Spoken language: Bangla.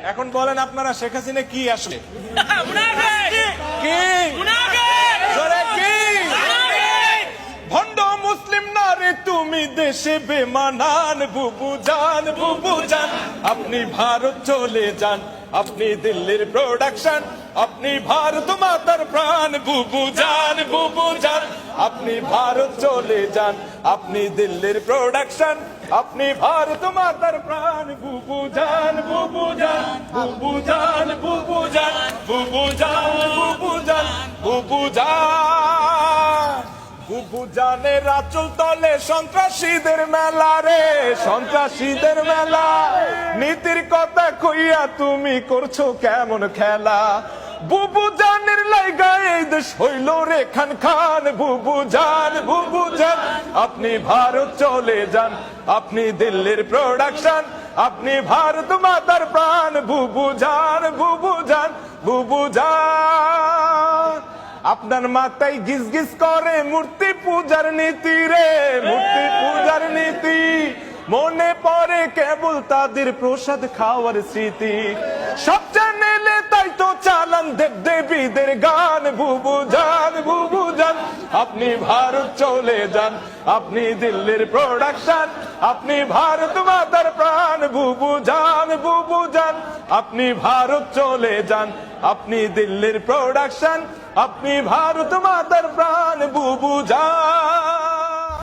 এখন বলেন আপনারা শেখ হাসিনা কি আসলে ভণ্ড মুসলিম না রে তুমি দেশে বেমানান বুবু জান আপনি ভারত চলে যান আপনি দিল্লির প্রোডাকশন আপনি ভারত মাতার প্রাণ বুবু জান আপনি ভারত চলে যান আপনি দিল্লির প্রোডাকশন আপনি ভারত মাতার প্রাণ বুবু জান বুবু জানের আঁচল তলে সন্ত্রাসীদের মেলা রে সন্ত্রাসীদের মেলা নীতির কথা কইয়া তুমি করছো কেমন খেলা বুবু জানের লাইগা এই দেশ হইল রে খান খান বুবু জান আপনি ভারত চলে যান আপনি দিল্লির প্রোডাকশন আপনি ভারত মাতার প্রাণ বুবু জান আপনার মাথায় গিজ গিজ করে মূর্তি পূজার নীতি রে মূর্তি পূজার নীতি মনে পড়ে কেবল তাদের প্রসাদ খাওয়ার স্মৃতি সব চ্যানেলে তাই তো চালান দেব দেবীদের গান বুবু জান আপনি ভারত চলে যান আপনি দিল্লির প্রোডাকশন আপনি ভারত মাতার প্রাণ বুবু জান আপনি ভারত চলে যান আপনি দিল্লির প্রোডাকশন আপনি ভারত মাতার প্রাণ বুবু জান।